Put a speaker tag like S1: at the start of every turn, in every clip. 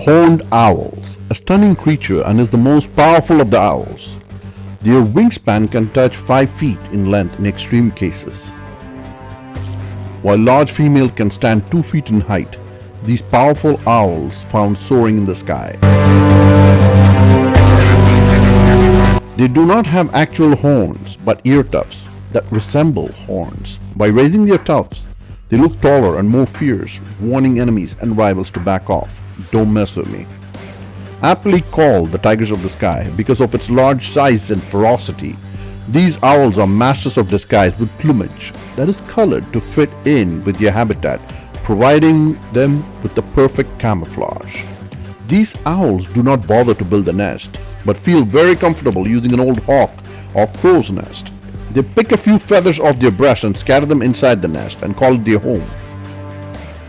S1: Horned owls, a stunning creature and is the most powerful of the owls. Their wingspan can touch 5 feet in length in extreme cases. While large females can stand 2 feet in height, these powerful owls found soaring in the sky. They do not have actual horns but ear tufts that resemble horns. By raising their tufts, they look taller and more fierce, warning enemies and rivals to back off. Don't mess with me. Aptly called the tigers of the sky because of its large size and ferocity, these owls are masters of disguise with plumage that is colored to fit in with their habitat, providing them with the perfect camouflage. These owls do not bother to build a nest, but feel very comfortable using an old hawk or crow's nest. They pick a few feathers off their breasts and scatter them inside the nest and call it their home.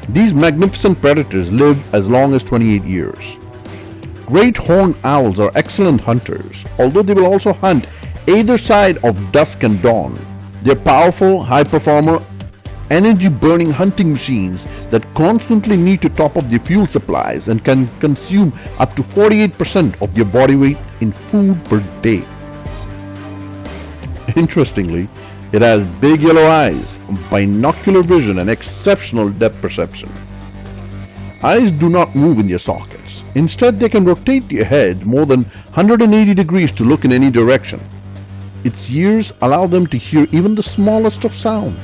S1: These magnificent predators live as long as 28 years. Great horned owls are excellent hunters, although they will also hunt either side of dusk and dawn. They're powerful, high-performer, energy-burning hunting machines that constantly need to top up their fuel supplies and can consume up to 48% of their body weight in food per day. Interestingly, it has big yellow eyes, binocular vision, and exceptional depth perception. Eyes do not move in their sockets. Instead, they can rotate their head more than 180 degrees to look in any direction. Its ears allow them to hear even the smallest of sound,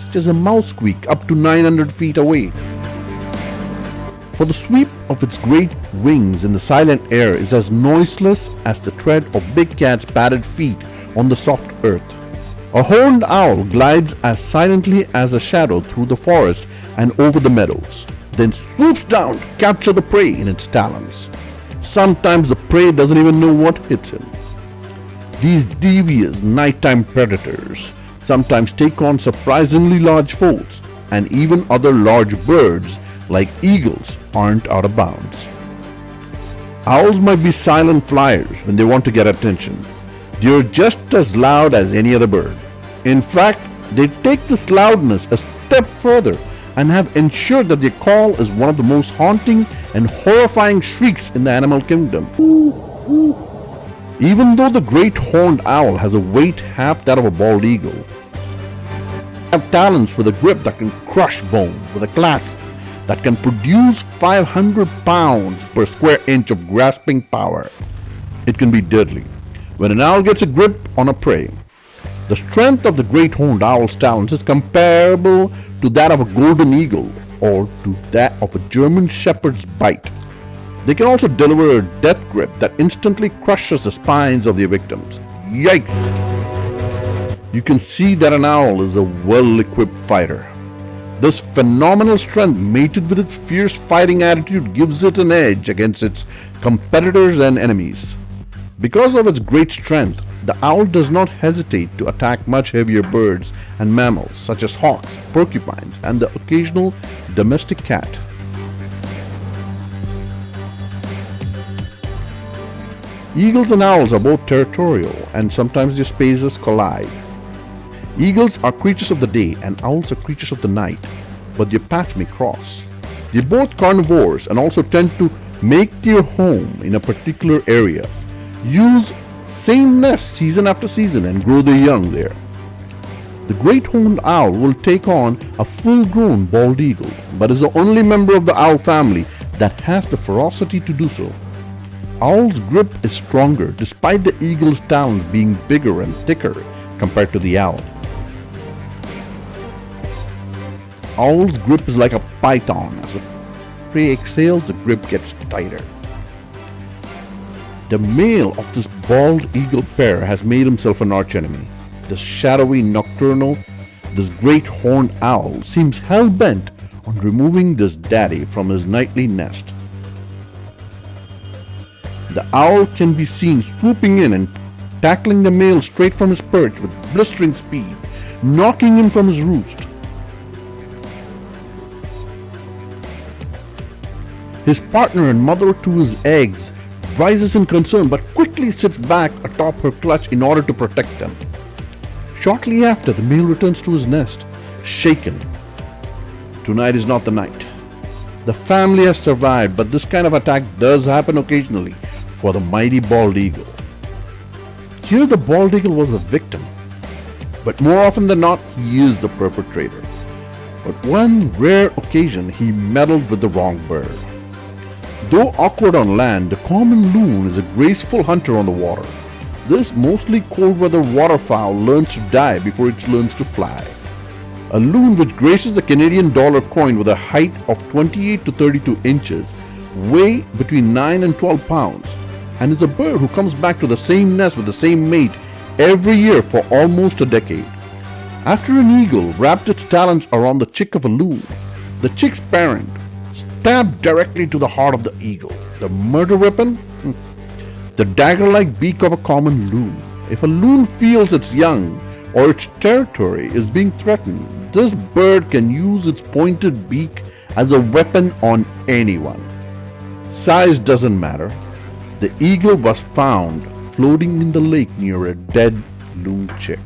S1: such as a mouse squeak up to 900 feet away. For the sweep of its great wings in the silent air is as noiseless as the tread of big cats' padded feet on the soft earth. A horned owl glides as silently as a shadow through the forest and over the meadows, then swoops down to capture the prey in its talons. Sometimes the prey doesn't even know what hits him. These devious nighttime predators sometimes take on surprisingly large foes, and even other large birds like eagles aren't out of bounds. Owls might be silent flyers when they want to get attention. They're just as loud as any other bird. In fact, they take this loudness a step further and have ensured that their call is one of the most haunting and horrifying shrieks in the animal kingdom. Even though the great horned owl has a weight half that of a bald eagle, they have talons with a grip that can crush bone, with a clasp that can produce 500 pounds per square inch of grasping power. It can be deadly. When an owl gets a grip on a prey, the strength of the great horned owl's talons is comparable to that of a golden eagle or to that of a German shepherd's bite. They can also deliver a death grip that instantly crushes the spines of their victims. Yikes! You can see that an owl is a well-equipped fighter. This phenomenal strength, mated with its fierce fighting attitude, gives it an edge against its competitors and enemies. Because of its great strength, the owl does not hesitate to attack much heavier birds and mammals such as hawks, porcupines, and the occasional domestic cat. Eagles and owls are both territorial, and sometimes their spaces collide. Eagles are creatures of the day and owls are creatures of the night, but their paths may cross. They're both carnivores and also tend to make their home in a particular area, use same nest season after season, and grow their young there. The great horned owl will take on a full-grown bald eagle, but is the only member of the owl family that has the ferocity to do so. Owl's grip is stronger despite the eagle's talons being bigger and thicker compared to the owl. Owl's grip is like a python. As the prey exhales, the grip gets tighter. The male of this bald eagle pair has made himself an archenemy. This shadowy nocturnal, this great horned owl seems hell-bent on removing this daddy from his nightly nest. The owl can be seen swooping in and tackling the male straight from his perch with blistering speed, knocking him from his roost. His partner and mother to his eggs rises in concern but quickly sits back atop her clutch in order to protect them. Shortly after, the male returns to his nest, shaken. Tonight is not the night. The family has survived, but this kind of attack does happen occasionally for the mighty bald eagle. Here the bald eagle was the victim, but more often than not, he is the perpetrator. But one rare occasion, he meddled with the wrong bird. Though awkward on land, the common loon is a graceful hunter on the water. This mostly cold weather waterfowl learns to dive before it learns to fly. A loon which graces the Canadian dollar coin with a height of 28 to 32 inches, weigh between 9 and 12 pounds, and is a bird who comes back to the same nest with the same mate every year for almost a decade. After an eagle wrapped its talons around the chick of a loon, the chick's parent stabbed directly to the heart of the eagle. The murder weapon? The dagger-like beak of a common loon. If a loon feels its young or its territory is being threatened, this bird can use its pointed beak as a weapon on anyone. Size doesn't matter. The eagle was found floating in the lake near a dead loon chick.